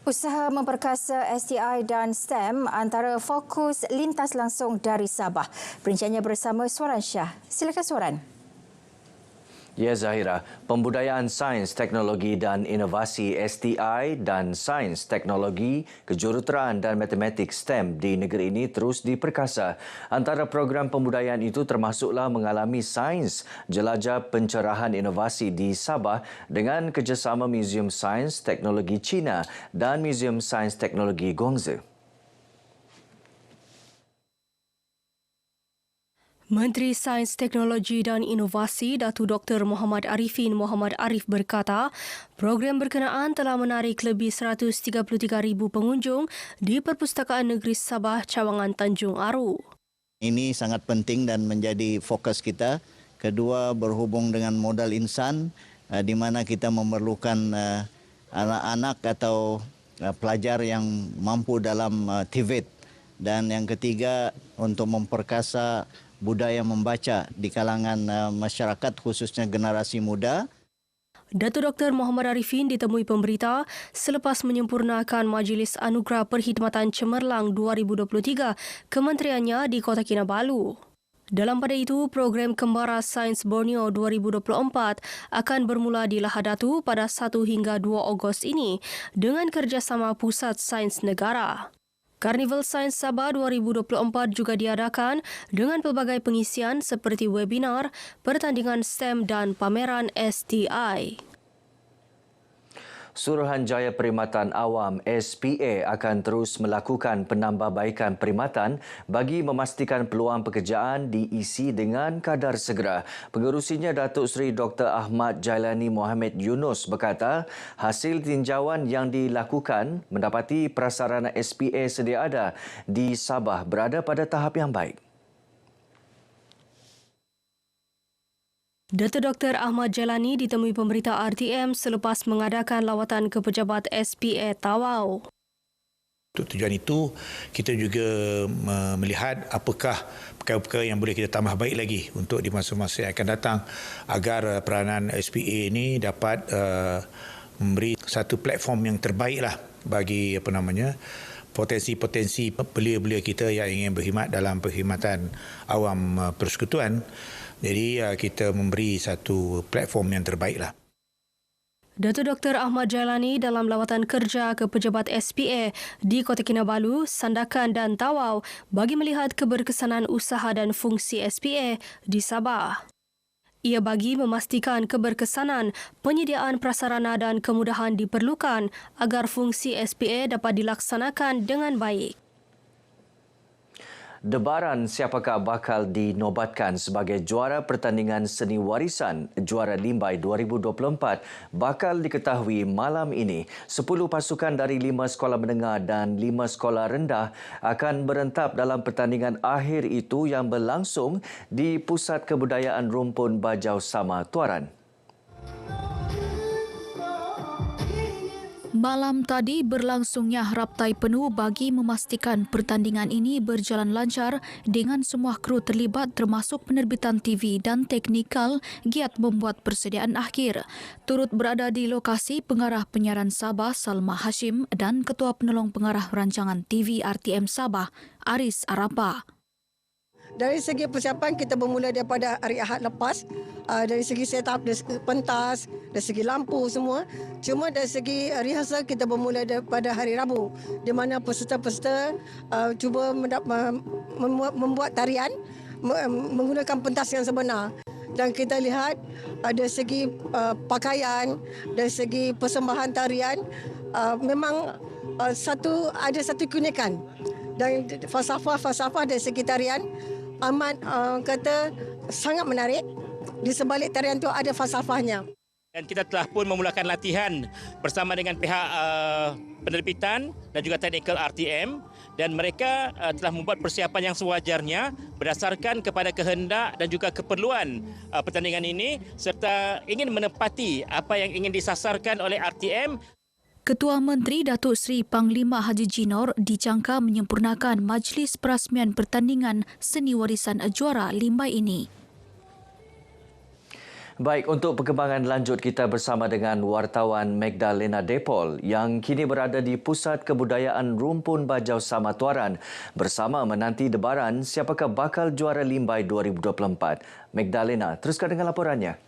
Usaha memperkasa STI dan STEM antara fokus lintas langsung dari Sabah. Perinciannya bersama Suaran Shah. Silakan Suaran. Ya Zahira, pembudayaan sains, teknologi dan inovasi STI dan sains, teknologi, kejuruteraan dan matematik STEM di negeri ini terus diperkasa. Antara program pembudayaan itu termasuklah mengalami sains jelajah pencerahan inovasi di Sabah dengan kerjasama Museum Sains Teknologi China dan Museum Sains Teknologi Guangzhou. Menteri Sains, Teknologi dan Inovasi Datuk Dr. Muhammad Arifin Muhammad Arif berkata, program berkenaan telah menarik lebih 133,000 pengunjung di Perpustakaan Negeri Sabah Cawangan Tanjung Aru. Ini sangat penting dan menjadi fokus kita. Kedua, berhubung dengan modal insan di mana kita memerlukan anak-anak atau pelajar yang mampu dalam TVET. Dan yang ketiga, untuk memperkasa budaya membaca di kalangan masyarakat khususnya generasi muda. Datuk Dr. Muhammad Arifin ditemui pemberita selepas menyempurnakan Majlis Anugerah Perkhidmatan Cemerlang 2023 kementeriannya di Kota Kinabalu. Dalam pada itu, program Kembara Sains Borneo 2024 akan bermula di Lahadatu pada 1 hingga 2 Ogos ini dengan kerjasama Pusat Sains Negara. Karnival Sains Sabah 2024 juga diadakan dengan pelbagai pengisian seperti webinar, pertandingan STEM dan pameran STI. Suruhanjaya Perkhidmatan Awam SPA akan terus melakukan penambahbaikan perkhidmatan bagi memastikan peluang pekerjaan diisi dengan kadar segera. Pengerusinya Datuk Seri Dr. Ahmad Jailani Mohamed Yunus berkata, hasil tinjauan yang dilakukan mendapati prasarana SPA sedia ada di Sabah berada pada tahap yang baik. Datuk Dr. Ahmad Jailani ditemui pemberita RTM selepas mengadakan lawatan ke pejabat SPA Tawau. Untuk tujuan itu, kita juga melihat apakah perkara-perkara yang boleh kita tambah baik lagi untuk di masa-masa yang akan datang agar peranan SPA ini dapat memberi satu platform yang terbaiklah bagi potensi-potensi belia-belia kita yang ingin berkhidmat dalam perkhidmatan awam persekutuan. Jadi kita memberi satu platform yang terbaiklah. Datuk Dr. Ahmad Jailani dalam lawatan kerja ke pejabat SPA di Kota Kinabalu, Sandakan dan Tawau bagi melihat keberkesanan usaha dan fungsi SPA di Sabah. Ia bagi memastikan keberkesanan, penyediaan prasarana dan kemudahan diperlukan agar fungsi SPA dapat dilaksanakan dengan baik. Debaran siapakah bakal dinobatkan sebagai juara pertandingan seni warisan Juara Limbai 2024 bakal diketahui malam ini. 10 pasukan dari 5 sekolah menengah dan 5 sekolah rendah akan berentap dalam pertandingan akhir itu yang berlangsung di Pusat Kebudayaan Rumpun Bajau Sama, Tuaran. Malam tadi berlangsungnya raptai penuh bagi memastikan pertandingan ini berjalan lancar dengan semua kru terlibat termasuk penerbitan TV dan teknikal giat membuat persediaan akhir. Turut berada di lokasi Pengarah Penyiaran Sabah Salma Hashim dan Ketua Penolong Pengarah Rancangan TV RTM Sabah Aris Arapa. Dari segi persiapan kita bermula daripada hari Ahad lepas, dari segi setup, dari segi pentas, dari segi lampu semua. Cuma dari segi rehearsal kita bermula daripada hari Rabu di mana peserta-peserta cuba membuat tarian menggunakan pentas yang sebenar. Dan kita lihat dari segi pakaian, dari segi persembahan tarian memang ada satu keunikan. Dan falsafah dari segi tarian amat kata sangat menarik. Di sebalik tarian itu ada falsafahnya. Dan kita telah pun memulakan latihan bersama dengan pihak penerbitan dan juga teknikal RTM dan mereka telah membuat persiapan yang sewajarnya berdasarkan kepada kehendak dan juga keperluan pertandingan ini serta ingin menepati apa yang ingin disasarkan oleh RTM. Ketua Menteri Datuk Seri Panglima Haji Jinor dijangka menyempurnakan Majlis Perasmian Pertandingan Seni Warisan Juara Limbai ini. Baik, untuk perkembangan lanjut kita bersama dengan wartawan Magdalena Depol yang kini berada di Pusat Kebudayaan Rumpun Bajau Samatuaran bersama menanti debaran siapakah bakal juara Limbai 2024. Magdalena, teruskan dengan laporannya.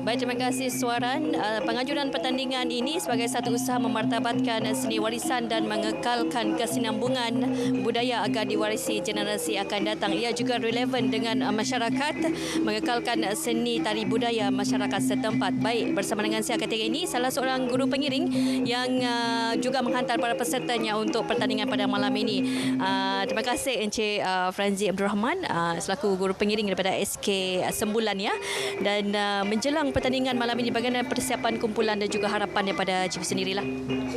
Baik, terima kasih Suaran. Penganjuran pertandingan ini sebagai satu usaha memartabatkan seni warisan dan mengekalkan kesinambungan budaya agar diwarisi generasi akan datang. Ia juga relevan dengan masyarakat, mengekalkan seni tari budaya masyarakat setempat. Baik, bersama dengan saya ketika ini salah seorang guru pengiring yang juga menghantar para pesertanya untuk pertandingan pada malam ini. Terima kasih Encik Franzi Abdul Rahman selaku guru pengiring daripada SK Sembulan ya. Dan menjelang pertandingan malam ini, bagaimana persiapan kumpulan dan juga harapan daripada Chief sendirilah?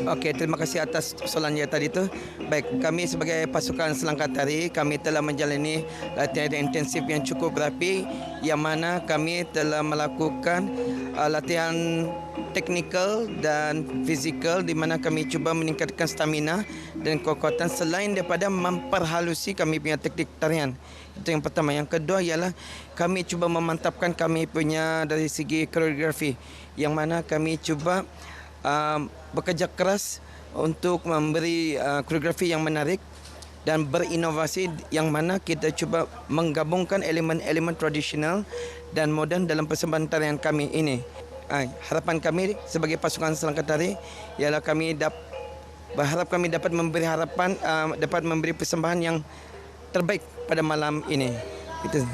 Okey, terima kasih atas soalannya tadi tu. Baik, kami sebagai pasukan selangkah tari, kami telah menjalani latihan intensif yang cukup rapi yang mana kami telah melakukan latihan teknikal dan fizikal di mana kami cuba meningkatkan stamina dan kekuatan selain daripada memperhalusi kami punya teknik tarian. Itu yang pertama. Yang kedua ialah kami cuba memantapkan kami punya dari segi koreografi yang mana kami cuba bekerja keras untuk memberi koreografi yang menarik dan berinovasi yang mana kita cuba menggabungkan elemen-elemen tradisional dan moden dalam persembahan tarian kami ini. Harapan kami sebagai pasukan selangkah tari ialah kami berharap kami dapat memberi harapan, dapat memberi persembahan yang terbaik pada malam ini. Itu.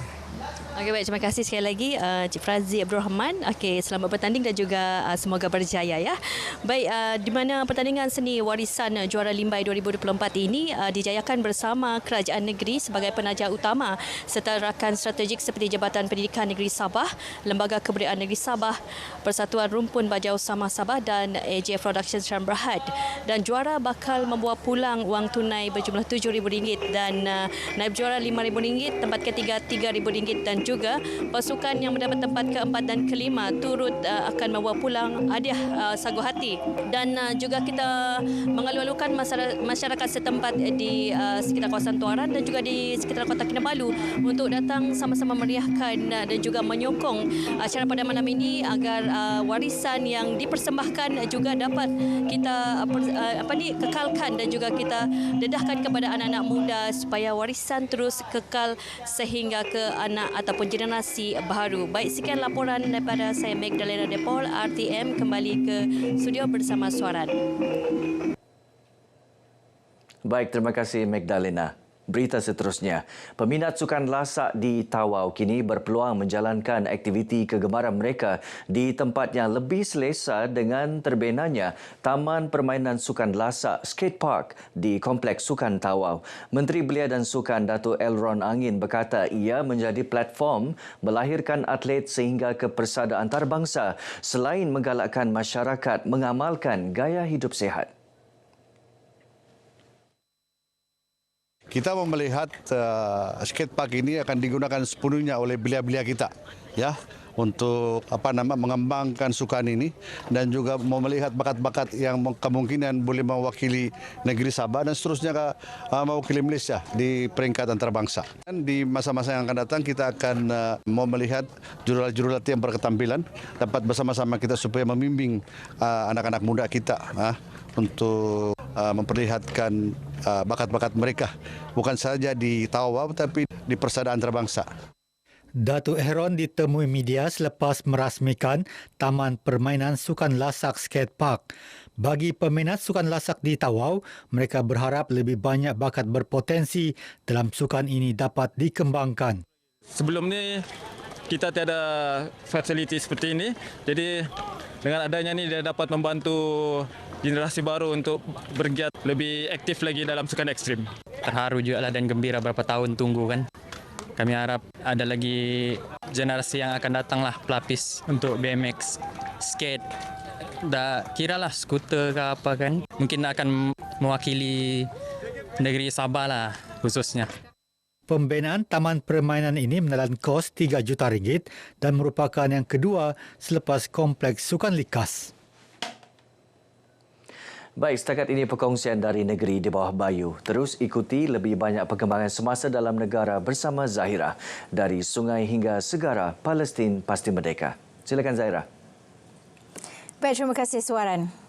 Okey, baik, terima kasih sekali lagi Cik Franzi Abdul Rahman. Okey, selamat bertanding dan juga semoga berjaya ya. Baik, di mana pertandingan seni warisan juara Limbai 2024 ini dijayakan bersama Kerajaan Negeri sebagai penaja utama serta rakan strategik seperti Jabatan Pendidikan Negeri Sabah, Lembaga Kebudayaan Negeri Sabah, Persatuan Rumpun Bajau Sama Sabah dan AJF Production Sdn Bhd. Dan juara bakal membawa pulang wang tunai berjumlah RM7,000 dan naib juara RM5,000, tempat ketiga RM3,000 dan juga pasukan yang mendapat tempat keempat dan kelima turut akan membawa pulang hadiah sagu hati. Dan juga kita mengalu-alukan masyarakat setempat di sekitar kawasan Tuaran dan juga di sekitar Kota Kinabalu untuk datang sama-sama meriahkan dan juga menyokong acara pada malam ini agar warisan yang dipersembahkan juga dapat kita kekalkan dan juga kita dedahkan kepada anak-anak muda supaya warisan terus kekal sehingga ke anak ataupun generasi baru. Baik, sekian laporan daripada saya Magdalena Depol, RTM, kembali ke studio bersama Suaran. Baik, terima kasih Magdalena. Berita seterusnya, peminat sukan lasak di Tawau kini berpeluang menjalankan aktiviti kegemaran mereka di tempat yang lebih selesa dengan terbinanya Taman Permainan Sukan Lasak Skate Park di Kompleks Sukan Tawau. Menteri Belia dan Sukan Datuk Elron Angin berkata ia menjadi platform melahirkan atlet sehingga ke persada antarabangsa selain menggalakkan masyarakat mengamalkan gaya hidup sihat. Kita melihat skate park ini akan digunakan sepenuhnya oleh belia-belia kita, ya, untuk mengembangkan sukan ini dan juga melihat bakat-bakat yang kemungkinan boleh mewakili negeri Sabah dan seterusnya mewakili Malaysia di peringkat antarabangsa. Dan di masa-masa yang akan datang kita akan mau melihat jurulat-jurulat yang berketampilan dapat bersama-sama kita supaya membimbing anak-anak muda kita untuk memperlihatkan bakat-bakat mereka bukan saja di Tawau tapi di persada antarabangsa. Datuk Heron ditemui media selepas merasmikan Taman Permainan Sukan Lasak Skate Park. Bagi peminat sukan lasak di Tawau, mereka berharap lebih banyak bakat berpotensi dalam sukan ini dapat dikembangkan. Sebelum ni kita tiada fasiliti seperti ini, jadi dengan adanya ni dia dapat membantu generasi baru untuk bergiat lebih aktif lagi dalam sukan ekstrim. Terharu juga lah dan gembira berapa tahun tunggu kan. Kami harap ada lagi generasi yang akan datang lah pelapis untuk BMX, skate, kiralah skuter ke apa kan. Mungkin akan mewakili negeri Sabah lah khususnya. Pembinaan Taman Permainan ini menelan kos RM3 juta dan merupakan yang kedua selepas Kompleks Sukan Likas. Baik, setakat ini perkongsian dari negeri di bawah Bayu. Terus ikuti lebih banyak perkembangan semasa dalam negara bersama Zahira. Dari sungai hingga segara, Palestin pasti merdeka. Silakan Zahira. Baik, terima kasih Suaran.